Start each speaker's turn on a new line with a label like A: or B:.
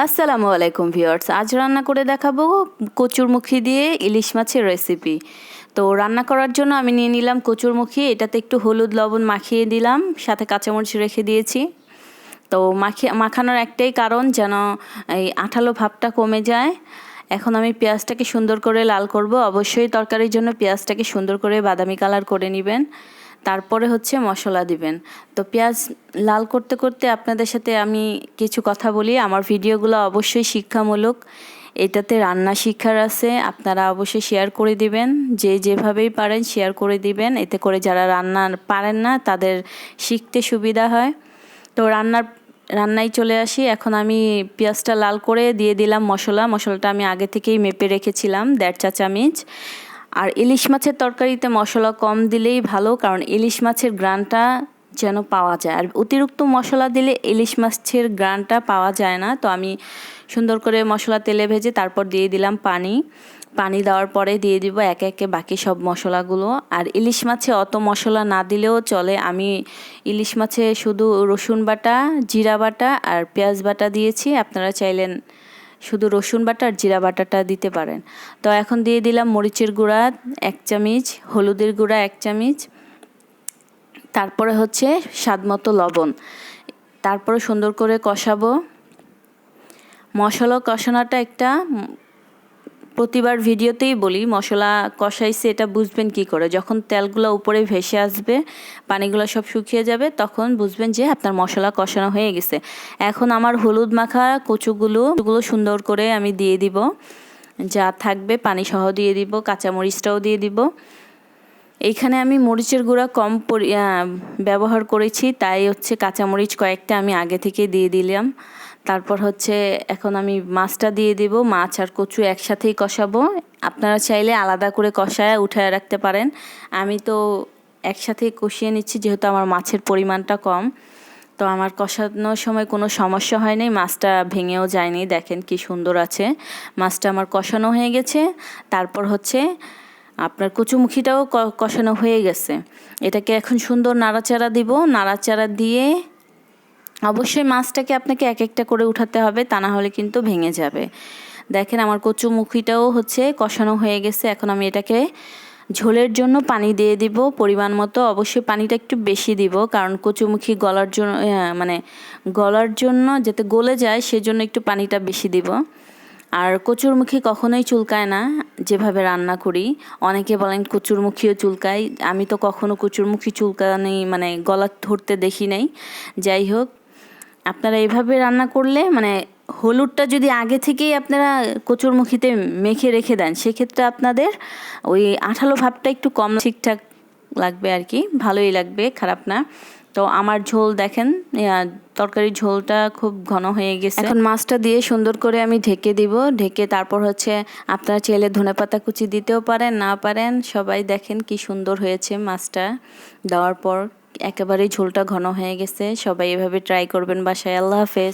A: আসসালামু আলাইকুম ভিউয়ার্স, আজ রান্না করে দেখাবো কচুরমুখী দিয়ে ইলিশ মাছের রেসিপি। তো রান্না করার জন্য আমি নিয়ে নিলাম কচুরমুখী, এটাতে একটু হলুদ লবণ মাখিয়ে দিলাম, সাথে কাঁচামরিচ রেখে দিয়েছি। তো মাখানোর একটাই কারণ যেন এই আঠালো ভাবটা কমে যায়। এখন আমি পেঁয়াজটাকে সুন্দর করে লাল করব। অবশ্যই তরকারির জন্য পেঁয়াজটাকে সুন্দর করে বাদামি কালার করে নেবেন, তারপরে হচ্ছে মশলা দিবেন। তো পেঁয়াজ লাল করতে করতে আপনাদের সাথে আমি কিছু কথা বলি। আমার ভিডিওগুলো অবশ্যই শিক্ষামূলক, এটাতে রান্না শিক্ষার আছে, আপনারা অবশ্যই শেয়ার করে দিবেন, যে যেভাবেই পারেন শেয়ার করে দিবেন, এতে করে যারা রান্না পারেন না তাদের শিখতে সুবিধা হয়। তো রান্নায় চলে আসি। এখন আমি পেঁয়াজটা লাল করে দিয়ে দিলাম মশলাটা আমি আগে থেকেই মেপে রেখেছিলাম 1.5 চা চামচ। আর ইলিশ মাছের তরকারিতে মশলা কম দিলেই ভালো, কারণ ইলিশ মাছের গ্রানটা যেন পাওয়া যায়, আর অতিরিক্ত মশলা দিলে ইলিশ মাছের গ্রানটা পাওয়া যায় না। তো আমি সুন্দর করে মশলা তেলে ভেজে তারপর দিয়ে দিলাম পানি দেওয়ার পরে দিয়ে দিব একে একে বাকি সব মশলাগুলো। আর ইলিশ মাছে অত মশলা না দিলেও চলে, আমি ইলিশ মাছে শুধু রসুন বাটা, জিরা বাটা আর পেঁয়াজ বাটা দিয়েছি, আপনারা চাইলেন শুধু রসুন বাটা আর জিরা বাটাটা দিতে পারেন। তো এখন দিয়ে দিলাম মরিচের গুঁড়া 1 চামচ, হলুদের গুঁড়া 1 চামচ, তারপরে হচ্ছে স্বাদমতো লবণ। তারপরে সুন্দর করে কষাবো। মশলা কষানোটা একটা প্রতিবার ভিডিওতেই বলি, মশলা কষাইছে এটা বুঝবেন কি করে, যখন তেলগুলো উপরে ভেসে আসবে, পানিগুলো সব শুকিয়ে যাবে, তখন বুঝবেন যে আপনার মশলা কষানো হয়ে গেছে। এখন আমার হলুদ মাখা কচুগুলো সুন্দর করে আমি দিয়ে দিব, যা থাকবে পানি সহ দিয়ে দিব, কাঁচামরিচটাও দিয়ে দিব। এইখানে আমি মরিচের গুঁড়া কম ব্যবহার করেছি, তাই হচ্ছে কাঁচামরিচ কয়েকটা আমি আগে থেকে দিয়ে দিলাম। তারপর হচ্ছে এখন আমি মাছটা দিয়ে দিব, মাছ আর কচু একসাথেই কষাবো। আপনারা চাইলে আলাদা করে কষায় উঠায় রাখতে পারেন, আমি তো একসাথেই কষিয়ে নিচ্ছি যেহেতু আমার মাছের পরিমাণটা কম। তো আমার কষানোর সময় কোনো সমস্যা হয়নি, মাছটা ভেঙেও যায়নি, দেখেন কি সুন্দর আছে। মাছটা আমার কষানো হয়ে গেছে। তারপর হচ্ছে আপনার কচুমুখিটাও কষানো হয়ে গেছে। এটাকে এখন সুন্দর নাড়াচাড়া দিব, নাড়াচাড়া দিয়ে অবশ্যই মাছটাকে আপনাকে এক একটা করে উঠাতে হবে, তা না হলে কিন্তু ভেঙে যাবে। দেখেন আমার কচুমুখিটাও হচ্ছে কষানো হয়ে গেছে। এখন আমি এটাকে ঝোলের জন্য পানি দিয়ে দিব পরিমাণ মতো। অবশ্যই পানিটা একটু বেশি দিব, কারণ কচুমুখি গলার জন্য যাতে গলে যায় সেজন্য একটু পানিটা বেশি দিব। আর কচুরমুখী কখনোই চুলকায় না যেভাবে রান্না করি। অনেকে বলেন কচুরমুখীও চুলকায়, আমি তো কখনো কচুরমুখী চুলকানি গলা ধরতে দেখি নাই। যাই হোক, আপনারা এইভাবে রান্না করলে হলুদটা যদি আগে থেকেই আপনারা কচুরমুখীতে মেখে রেখে দেন, সেক্ষেত্রে আপনাদের ওই আঠালো ভাবটা একটু কম ঠিকঠাক লাগবে আর কি, ভালোই লাগবে, খারাপ না। তো আমার ঝোল দেখেন, তরকারির ঝোলটা খুব ঘন হয়ে গেছে। এখন মাছটা দিয়ে সুন্দর করে আমি ঢেকে দিব, ঢেকে তারপর হচ্ছে আপনারা চাইলে ধনেপাতা কুচি দিতেও পারেন, না পারেন। সবাই দেখেন কি সুন্দর হয়েছে মাছটা দেওয়ার পর, একেবারেই ঝোলটা ঘন হয়ে গেছে। সবাই এভাবে ট্রাই করবেন বাসায়। আল্লাহ হাফেজ।